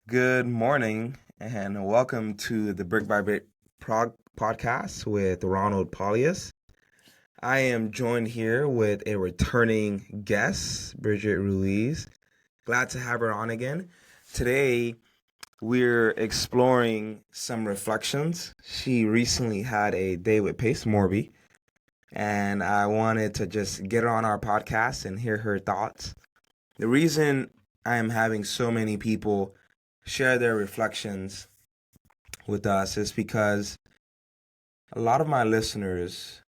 Good morning and welcome to the Brick by Brick podcast with Ronald Pauleus. I am joined here with a returning guest, Bridgette Ruiz. Glad to have her on again. Today, we're exploring some reflections. She recently had a day with Pace Morby, and I wanted to just get her on our podcast and hear her thoughts. The reason I am having so many people share their reflections with us is because a lot of my listeners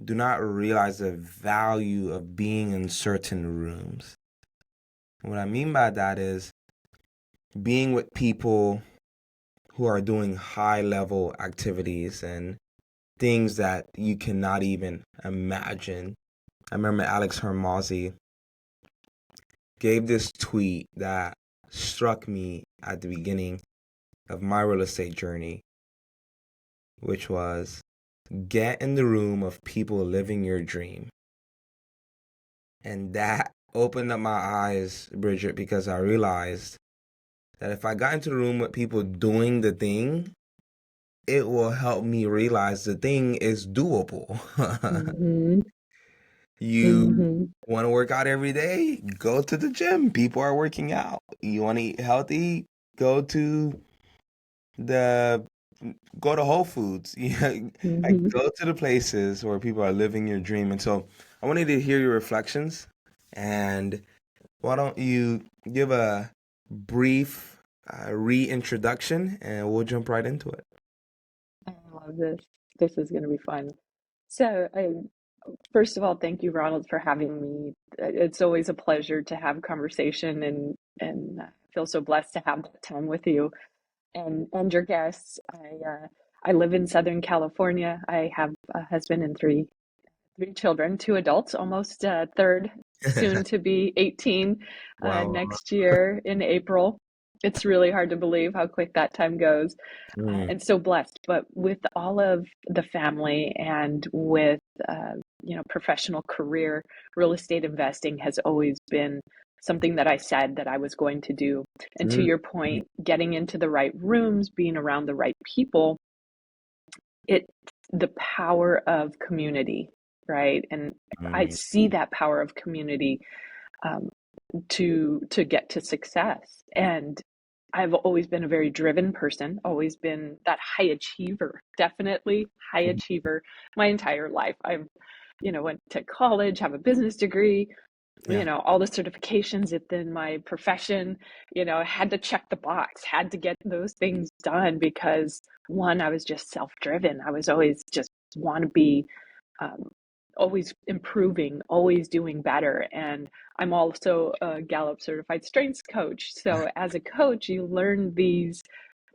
do not realize the value of being in certain rooms. What I mean by that is being with people who are doing high level activities and things that you cannot even imagine. I remember Alex Hermosi gave this tweet that struck me at the beginning of my real estate journey, which was get in the room of people living your dream. And that opened up my eyes, Bridgette, because I realized that if I got into the room with people doing the thing, it will help me realize the thing is doable. Mm-hmm. You Mm-hmm. want to work out every day? Go to the gym. People are working out. You want to eat healthy? Go to the go to Whole Foods. Yeah, like Mm-hmm. go to the places where people are living your dream. And so I wanted to hear your reflections. And why don't you give a brief reintroduction and we'll jump right into it. I love this. This is going to be fun. First of all, thank you, Ronald, for having me. It's always a pleasure to have conversation and feel so blessed to have that time with you and your guests. I live in Southern California. I have a husband and three children, two adults, almost third, soon to be 18 Wow. next year in April. It's really hard to believe how quick that time goes. Mm, And so blessed. But with all of the family and with, professional career, real estate investing has always been something that I said that I was going to do. And to mm, your point, getting into the right rooms, being around the right people, it the power of community, right? And I mm, see that power of community um, to get to success. And I've always been a very driven person, always been that high achiever, definitely high mm. achiever my entire life. I've, went to college, have a business degree, Yeah. all the certifications within my profession, had to check the box, had to get those things done because one, I was just self-driven. I was always just want to be um, always improving, always doing better. And I'm also a Gallup certified strengths coach. So as a coach, you learn these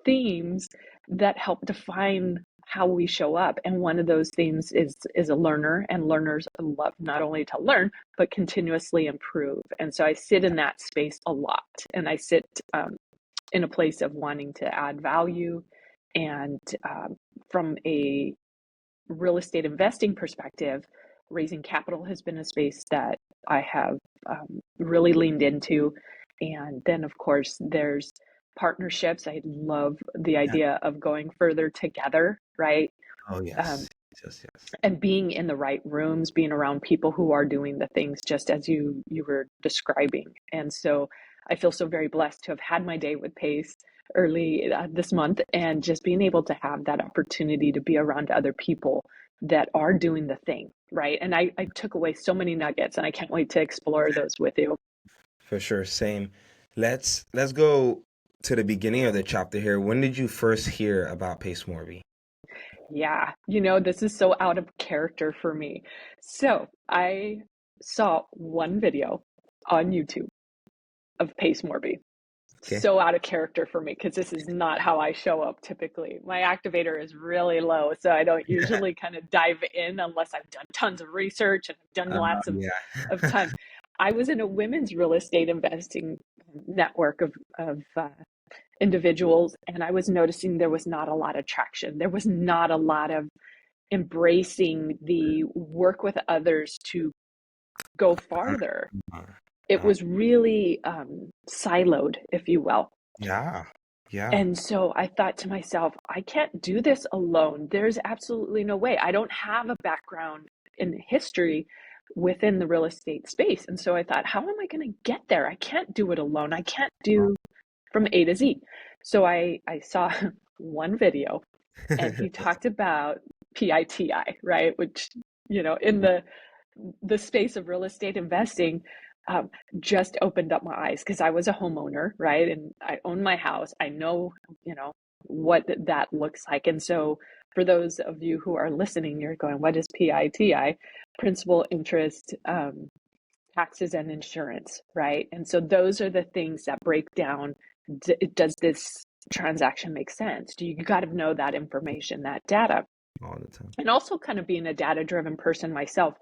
themes that help define how we show up. And one of those themes is a learner, and learners love not only to learn but continuously improve. And so I sit in that space a lot, and I sit in a place of wanting to add value. And from a real estate investing perspective, raising capital has been a space that I have really leaned into. And then, of course, there's partnerships. I love the Yeah. idea of going further together, right? Oh, Um, yes. Yes, yes. and being in the right rooms, being around people who are doing the things just as you were describing. And so I feel so very blessed to have had my day with Pace early this month and just being able to have that opportunity to be around other people that are doing the thing, right? And I took away so many nuggets and I can't wait to explore those with you. For sure. Same. Let's go to the beginning of the chapter here. When did you first hear about Pace Morby? Yeah, this is so out of character for me. So I saw one video on YouTube of Pace Morby. Okay. So out of character for me because this is not how I show up typically. My activator is really low, so I don't usually kind of dive in unless I've done tons of research and I've done lots of Yeah. time. I was in a women's real estate investing network of individuals, and I was noticing there was not a lot of traction. There was not a lot of embracing the work with others to go farther. It Uh, was really siloed, if you will. Yeah. Yeah. And so I thought to myself, I can't do this alone. There's absolutely no way. I don't have a background in history within the real estate space. And so I thought, how am I going to get there? I can't do it alone. I can't do from A to Z. So I saw one video and he talked about PITI, right? Which, in the space of real estate investing, um, just opened up my eyes because I was a homeowner, right? And I own my house. I know, what that looks like. And so for those of you who are listening, you're going, what is PITI? Principal, interest, taxes, and insurance, right? And so those are the things that break down. Does this transaction make sense? Do you got to know that information, that data? All the time. And also kind of being a data driven person myself,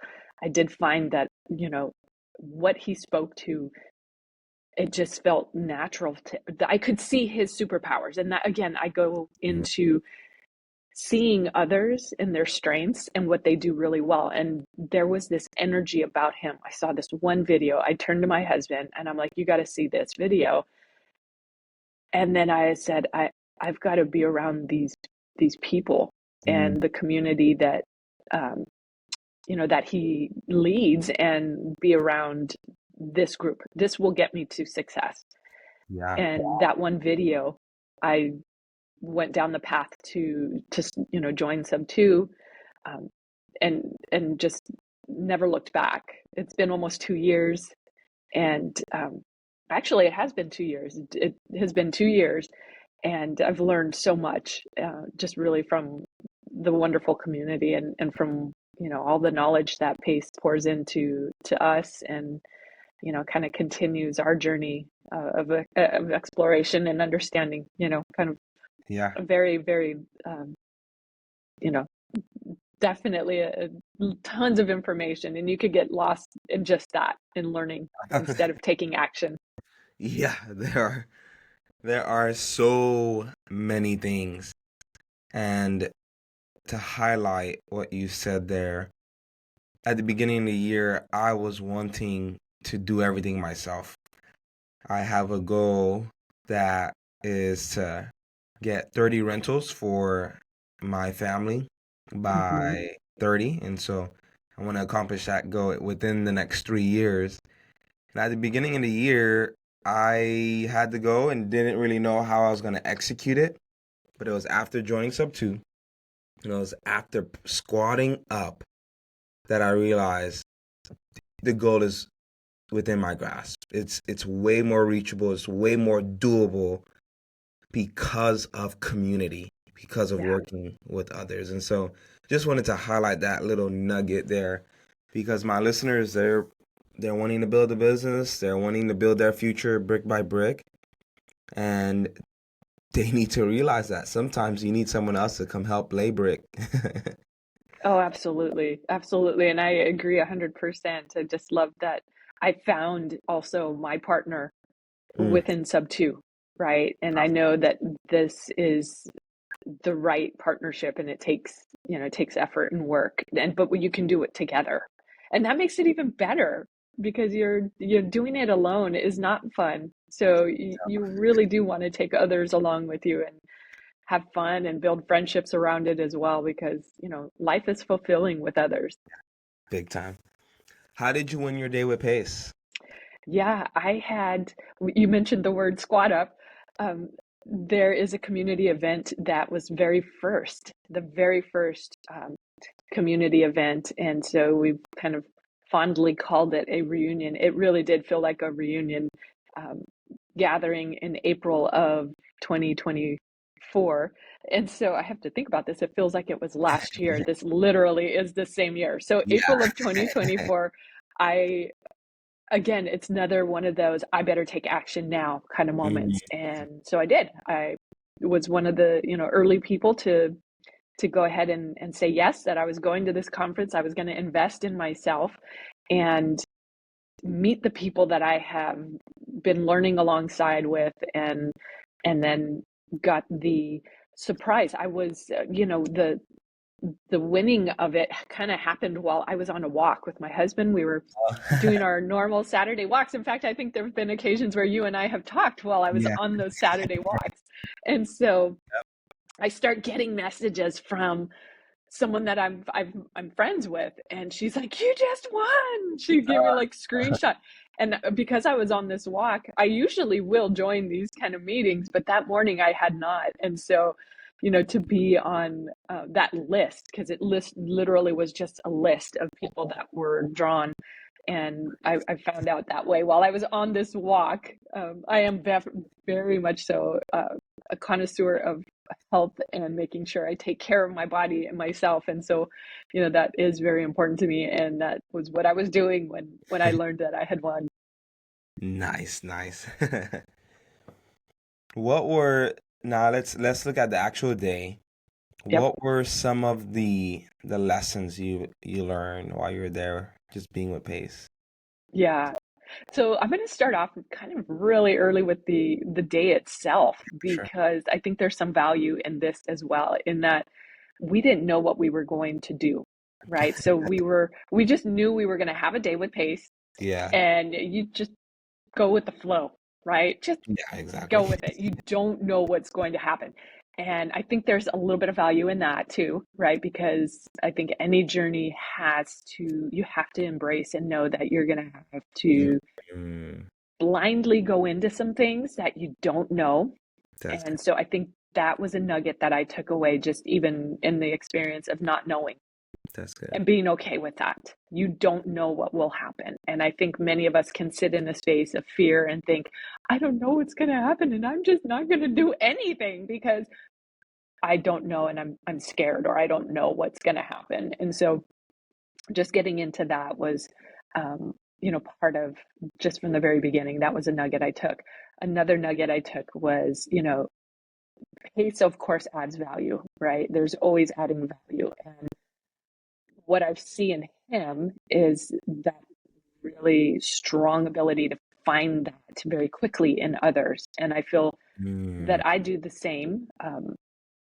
I did find that, what he spoke to, it just felt natural I could see his superpowers. And that, again, I go Mm, into seeing others and their strengths and what they do really well. And there was this energy about him. I saw this one video. I turned to my husband and I'm like, you got to see this video. And then I said, I've got to be around these people mm, and the community that, um, that he leads, and be around this group. This will get me to success. yeah. And that one video, I went down the path to join Sub Two, um, and just never looked back. It's been almost 2 years, and actually, it has been 2 years. It has been 2 years, and I've learned so much, just really from the wonderful community, and from all the knowledge that Pace pours into to us, and kind of continues our journey, of exploration and understanding. Kind of Yeah. a very, very, um, you know definitely tons of information, and you could get lost in just that, in learning instead of taking action. Yeah, there are so many things. And to highlight what you said there, at the beginning of the year, I was wanting to do everything myself. I have a goal that is to get 30 rentals for my family Hmm. by 30. And so I want to accomplish that goal within the next 3 years. And at the beginning of the year, I had to go and didn't really know how I was going to execute it. But it was after joining Sub 2, and it was after squatting up that I realized the goal is within my grasp. It's way more reachable, it's way more doable because of community, because of Yeah. working with others. And so just wanted to highlight that little nugget there because my listeners, they're wanting to build a business, they're wanting to build their future brick by brick, and they need to realize that sometimes you need someone else to come help lay brick. Oh, absolutely. Absolutely. And I agree 100%. I just love that I found also my partner Mm, within Sub 2, right? And I know that this is the right partnership, and it takes effort and work, but you can do it together. And that makes it even better, because you're doing it alone is not fun. So you really do want to take others along with you and have fun and build friendships around it as well, because life is fulfilling with others. big time. How did you win your day with Pace? Yeah, you mentioned the word squat up. Um, there is a community event that was the very first community event. And so we've kind of fondly called it a reunion. It really did feel like a reunion, um, gathering in April of 2024. And so I have to think about this. It feels like it was last year. This literally is the same year. So Yeah. April of 2024, I again, it's another one of those I better take action now kind of Mm, moments. And so I did. I was one of the, early people to go ahead and say yes, that I was going to this conference. I was going to invest in myself and meet the people that I have been learning alongside with, and then got the surprise. I was, the the winning of it kind of happened while I was on a walk with my husband. We were doing our normal Saturday walks. In fact, I think there have been occasions where you and I have talked while I was Yeah. on those Saturday walks. And so I start getting messages from someone that I'm friends with, and she's like, "You just won." She gave me like screenshot. And because I was on this walk, I usually will join these kind of meetings, but that morning I had not. And so, to be on that list, because literally was just a list of people that were drawn. And I found out that way while I was on this walk. I am very much so a connoisseur of health and making sure I take care of my body and myself. And so, that is very important to me. And that was what I was doing when I learned that I had won. Nice, nice. What were Now let's look at the actual day. Yep. What were some of the lessons you learned while you were there, just being with Pace? Yeah. So I'm going to start off kind of really early with the day itself, Sure. because I think there's some value in this as well, in that we didn't know what we were going to do, right? So we just knew we were going to have a day with Pace, Yeah. and you just go with the flow, right? Just Yeah, exactly. go with it. You don't know what's going to happen. And I think there's a little bit of value in that too, right? Because I think any journey you have to embrace and know that you're going to have to Mm, blindly go into some things that you don't know. that's good. And so I think that was a nugget that I took away, just even in the experience of not knowing That's good. and being okay with that. You don't know what will happen. And I think many of us can sit in a space of fear and think, I don't know what's going to happen, and I'm just not going to do anything because I don't know, and I'm scared, or I don't know what's going to happen. And so just getting into that was part of, just from the very beginning, that was a nugget I took. Another nugget I took was, Pace of course adds value, right? There's always adding value. And what I see in him is that really strong ability to find that very quickly in others. And I feel Mm, that I do the same.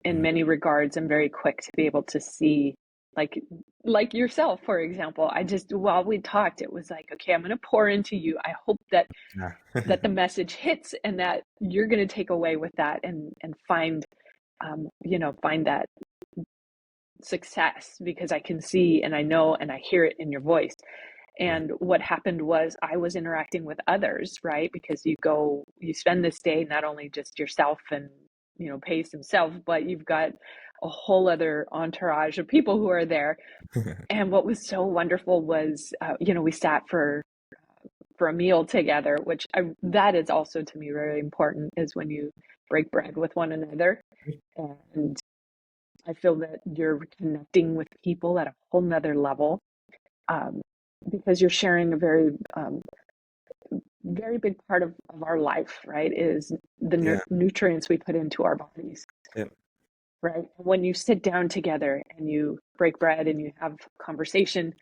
In mm, many regards, I'm very quick to be able to see, like like yourself, for example. I just, while we talked, it was like, okay, I'm going to pour into you. I hope yeah. that the message hits, and that you're going to take away with that, and find find that success, because I can see and I know and I hear it in your voice. Yeah. And what happened was I was interacting with others, right? Because you spend this day, not only just yourself and, Pace himself, but you've got a whole other entourage of people who are there. And what was so wonderful was, we sat for a meal together, which that is also to me very important, is when you break bread with one another. And I feel that you're connecting with people at a whole nother level, um, because you're sharing a very big part of our life, right? Is the Yeah. nutrients we put into our bodies, Yep. right? When you sit down together and you break bread and you have conversation,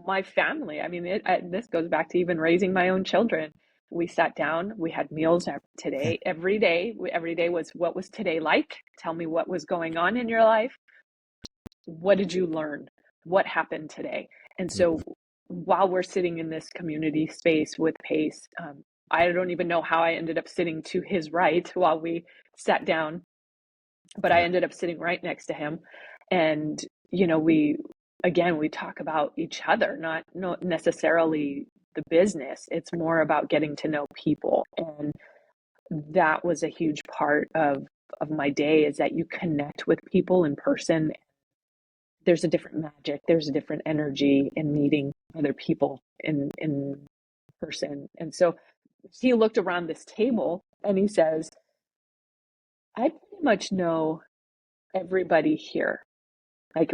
my family, I mean, this goes back to even raising my own children. We sat down, we had meals today, every day was, what was today like? Tell me what was going on in your life. What did you learn? What happened today? And so while we're sitting in this community space with Pace, I don't even know how I ended up sitting to his right while we sat down, but I Yeah. ended up sitting right next to him. And, we talk about each other, not necessarily the business. It's more about getting to know people. And that was a huge part of my day, is that you connect with people in person. There's a different magic, there's a different energy in meeting other people in person. And so he looked around this table and he says, I pretty much know everybody here, like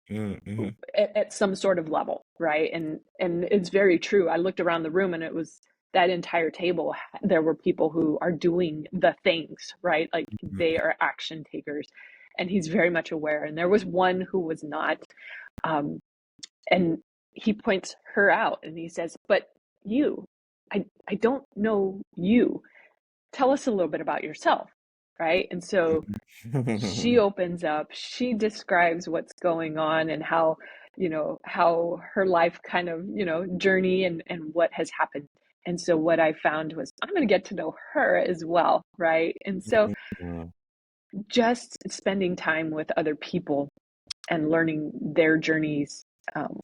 Mm-hmm. at some sort of level, right? And it's very true. I looked around the room, and it was that entire table, there were people who are doing the things, right? Like they are action takers. And he's very much aware. And there was one who was not. Um, and he points her out and he says, but you, I don't know you. Tell us a little bit about yourself. right? And so she opens up, she describes what's going on and how, how her life kind of, journey and what has happened. And so what I found was I'm going to get to know her as well, right? And so just spending time with other people and learning their journeys, um,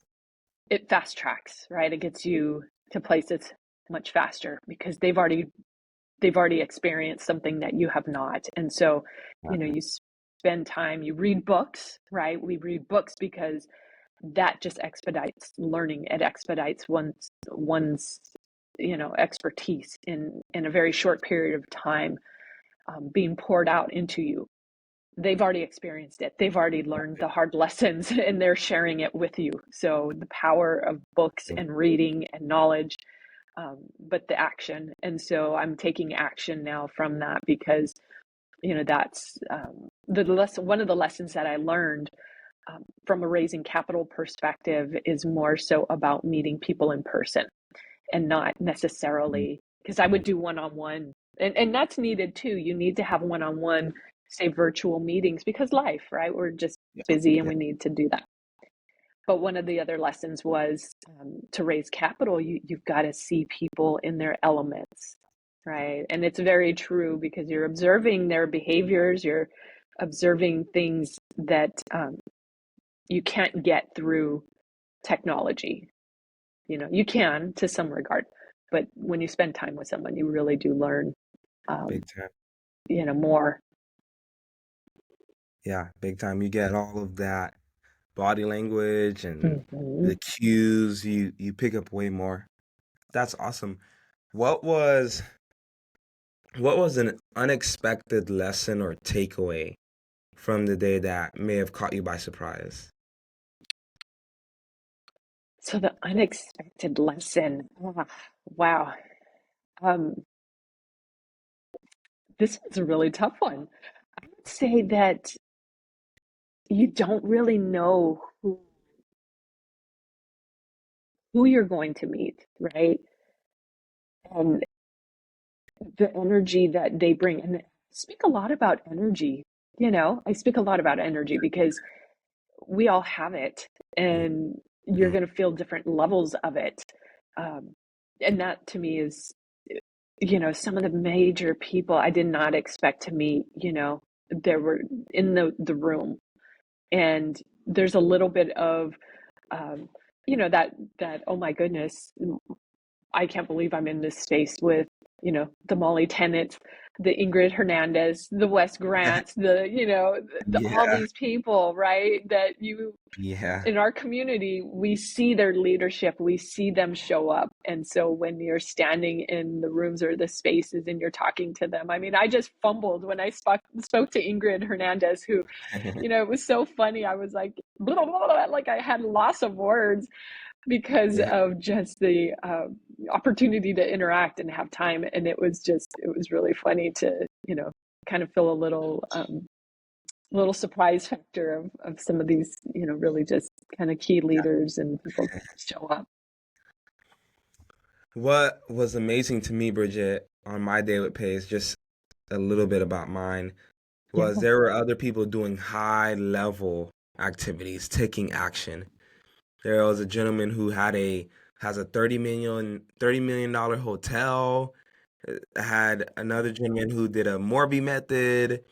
it fast tracks, right? It gets you to places much faster because they've already experienced something that you have not. And so, you spend time, you read books, right? We read books because that just expedites learning. It expedites one's expertise in a very short period of time, being poured out into you. They've already experienced it. They've already learned the hard lessons and they're sharing it with you. So the power of books and reading and knowledge, but the action. And so I'm taking action now from that because, that's the lesson. One of the lessons that I learned from a raising capital perspective is more so about meeting people in person and not necessarily because I would do one-on-one and that's needed too. You need to have one-on-one, say virtual meetings because life, right? We're just Yeah, busy and yeah, we need to do that. But one of the other lessons was to raise capital, you've got to see people in their elements, right? And it's very true because you're observing their behaviors, you're observing things that you can't get through technology. You can to some regard, but when you spend time with someone, you really do learn, um, big time. more. Yeah, big time. You get all of that body language and Mhm. the cues. You pick up way more. That's awesome. What was what was an unexpected lesson or takeaway from the day that may have caught you by surprise? So the unexpected lesson, wow. Um, this is a really tough one. I would say that you don't really know who you're going to meet, right? And the energy that they bring. And I speak a lot about energy. I speak a lot about energy because we all have it and you're Mhm. going to feel different levels of it. Um, and that to me is, some of the major people I did not expect to meet, there were in the room. And there's a little bit of, um, that, oh my goodness, I can't believe I'm in this space with, the Molly Tennants, the Ingrid Hernandez, the Wes Grants, all Yeah, these people, right? That yeah, in our community, we see their leadership, we see them show up. And so when you're standing in the rooms or the spaces and you're talking to them, I mean, I just fumbled when I spoke to Ingrid Hernandez, who, it was so funny. I was like, blah, blah, blah, like I had loss of words because yeah. of just the opportunity to interact and have time. And it was really funny to, kind of feel a little surprise factor of some of these, really just kind of key leaders and people that show up. What was amazing to me, Bridget, on my day with Pace, just a little bit about mine, was Yeah. there were other people doing high level activities, taking action. There was a gentleman who has a $30 million hotel. Had another gentleman who did a Morby method.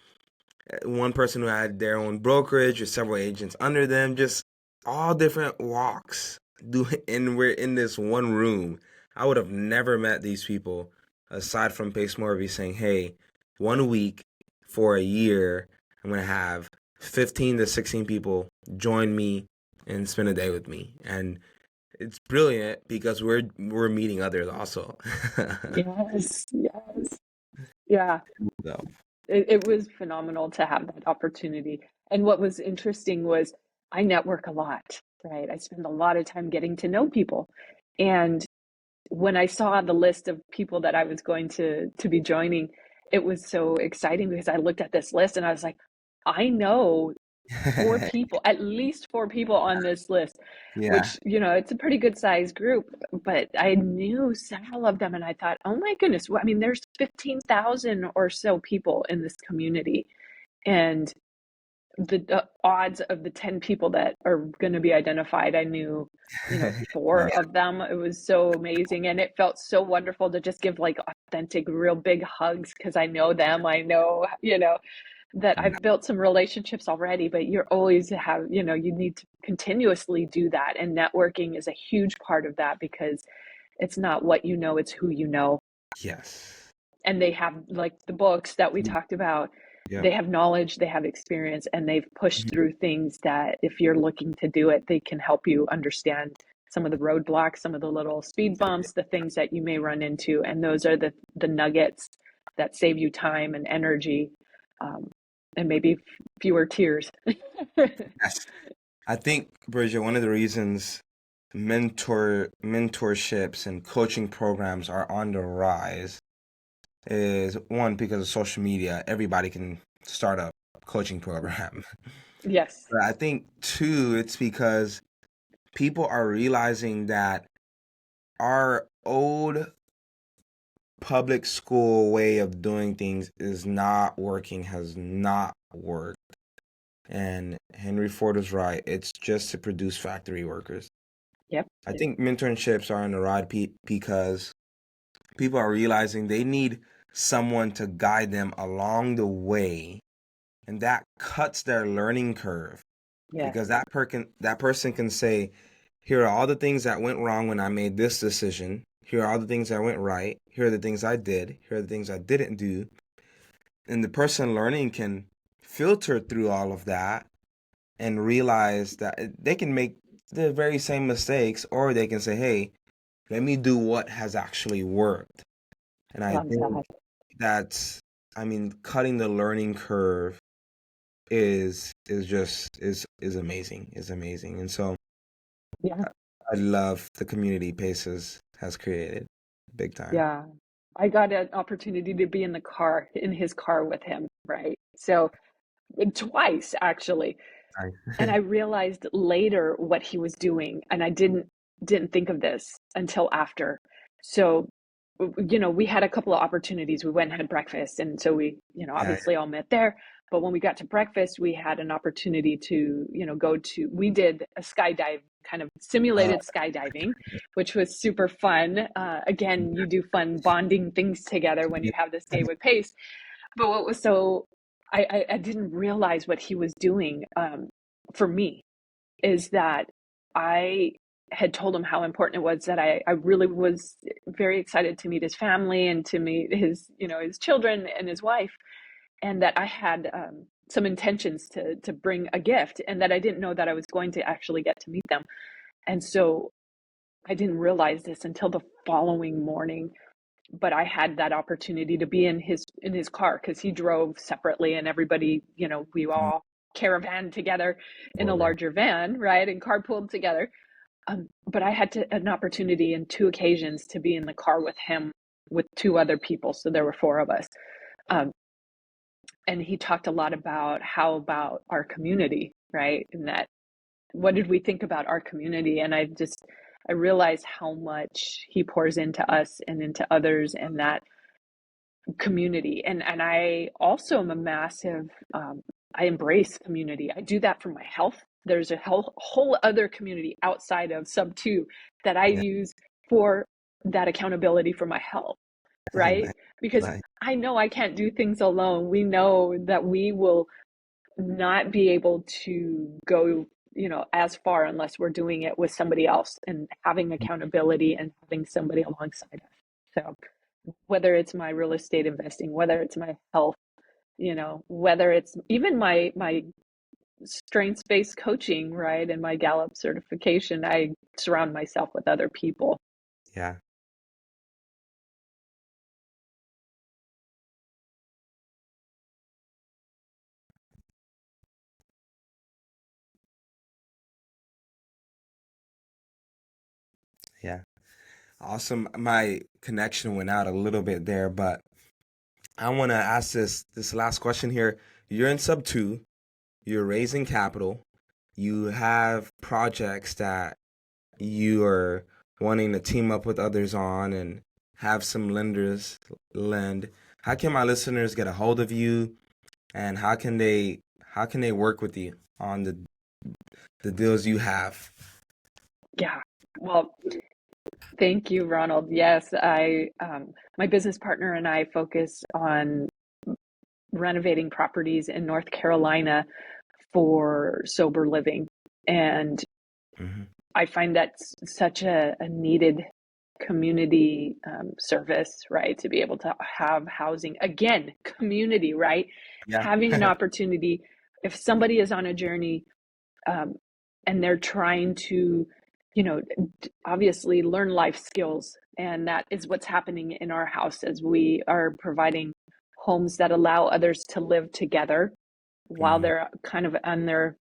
One person who had their own brokerage with several agents under them. Just all different walks. And we're in this one room. I would have never met these people aside from Pace Morby saying, "Hey, 1 week for a year, I'm gonna have 15 to 16 people join me and spend a day with me." And it's brilliant because we're meeting others also. Yes. Yes. Yeah. So, It was phenomenal to have that opportunity. And what was interesting was I network a lot, right? I spend a lot of time getting to know people. And when I saw the list of people that I was going to be joining, it was so exciting because I looked at this list and I was like, I know Four people, at least four people on this list, Yeah, which, it's a pretty good sized group. But I knew several of them and I thought, oh my goodness, I mean, there's 15,000 or so people in this community. And the odds of the 10 people that are going to be identified, I knew, four yeah, of them. It was so amazing. And it felt so wonderful to just give like authentic, real big hugs because I know them. I know, that yeah. I've built some relationships already, but you're always have, you need to continuously do that. And networking is a huge part of that because it's not what you know, it's who you know. Yes. And they have, like the books that we talked about, Yep. they have knowledge, they have experience, and they've pushed Mhm. through things that if you're looking to do it, they can help you understand some of the roadblocks, some of the little speed bumps, the things that you may run into. And those are the nuggets that save you time and energy, um, and maybe fewer tears. Yes. I think, Bridget, one of the reasons mentorships and coaching programs are on the rise is one, because of social media. Everybody can start a coaching program. Yes. But I think two, it's because people are realizing that our old public school way of doing things is not working, has not worked. And Henry Ford is right. It's just to produce factory workers. Yep. I think mentorships are on the rise because people are realizing they need someone to guide them along the way, and that cuts their learning curve Yes. because that person can say, "Here are all the things that went wrong when I made this decision. Here are all the things that went right. Here are the things I did. Here are the things I didn't do." And the person learning can filter through all of that and realize that they can make the very same mistakes, or they can say, "Hey, let me do what has actually worked." And I Love think that. that's, I mean, cutting the learning curve is just is amazing, is amazing. And so Yeah. I love the community Paces has created, big time. Yeah. I got an opportunity to be in his car with him, right? So twice actually. And I Nice. realized later what he was doing, and I didn't think of this until after. So, we had a couple of opportunities. We went and had breakfast, and so we, Yeah, obviously all met there. But when we got to breakfast, we had an opportunity to, we did a skydive, kind of uh, simulated skydiving, which was super fun. Again, you do fun bonding things together when you have this day with Pace. But what was so I didn't realize what he was doing, for me, is that I had told him how important it was that I really was very excited to meet his family and to meet his, his children and his wife, and that I had, some intentions to bring a gift, and that I didn't know that I was going to actually get to meet them. And so I didn't realize this until the following morning, but I had that opportunity to be in his car because he drove separately, and everybody, we all caravan together in a order. larger van, right, and carpooled together. But I had an opportunity in two occasions to be in the car with him with two other people, so there were four of us. Um, and he talked a lot about how about our community, right, and that what did we think about our community? And I realized how much he pours into us and into others, and that community. And I also am a massive, I embrace community. I do that for my health. There's a whole other community outside of sub two that I Yeah, use for that accountability for my health, right? nice, Because nice. I know I can't do things alone. We know that we will not be able to go, as far unless we're doing it with somebody else and having accountability and having somebody alongside us. So whether it's my real estate investing, whether it's my health, whether it's even my strengths-based coaching, right, and my Gallup certification, I surround myself with other people. Yeah, yeah. Awesome. My connection went out a little bit there, but I want to ask this last question here. You're in sub two. you're raising capital, you have projects that you are wanting to team up with others on and have some lenders lend. How can my listeners get a hold of you, and how can they work with you on the deals you have? Yeah. Well, thank you, Ronald. Yes, my business partner and I focus on renovating properties in North Carolina for sober living. And Hmm. I find that's such a needed community service, right? To be able to have housing, again, community, right? Yeah. Having an opportunity, if somebody is on a journey um, and they're trying to, you know, obviously learn life skills. And that is what's happening in our house as we are providing homes that allow others to live together while Hmm. they're kind of on their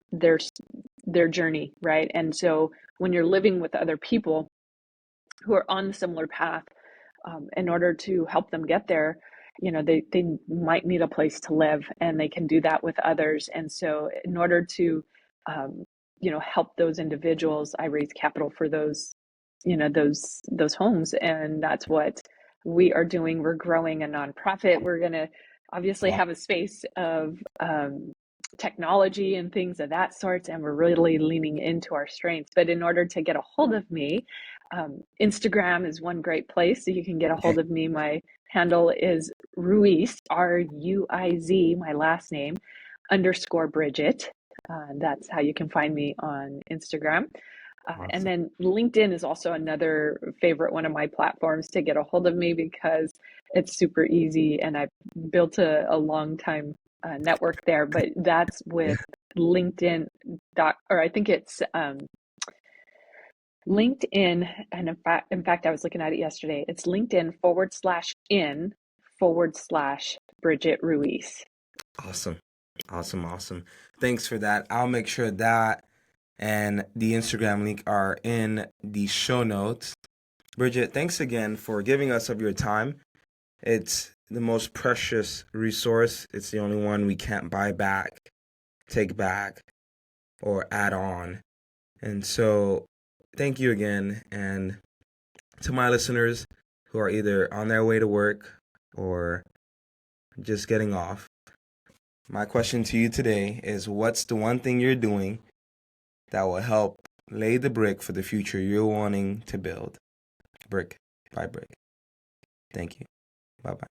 journey, right? And so when you're living with other people who are on the similar path, in order to help them get there, they might need a place to live, and they can do that with others. And so in order to um, help those individuals, I raise capital for those homes, and that's what we are doing. We're growing a nonprofit. We're going to obviously Wow. have a space of technology and things of that sort, and we're really leaning into our strengths. But in order to get a hold of me, Instagram is one great place so you can get a Okay. hold of me. My handle is Ruiz, Ruiz, my last name, underscore Bridgette. That's how you can find me on Instagram. And Awesome. then LinkedIn is also another favorite one of my platforms to get a hold of me because it's super easy, and I've built a long time network there. But that's Yeah. with LinkedIn or I think it's LinkedIn, and in fact, I was looking at it yesterday. It's LinkedIn /in/Bridgette Ruiz. Awesome. Awesome. Awesome. Thanks for that. I'll make sure that and the Instagram link are in the show notes. Bridgette, thanks again for giving us of your time. It's the most precious resource. It's the only one we can't buy back, take back, or add on. And so, thank you again. And to my listeners who are either on their way to work or just getting off, my question to you today is, what's the one thing you're doing that will help lay the brick for the future you're wanting to build, brick by brick? Thank you. Bye bye.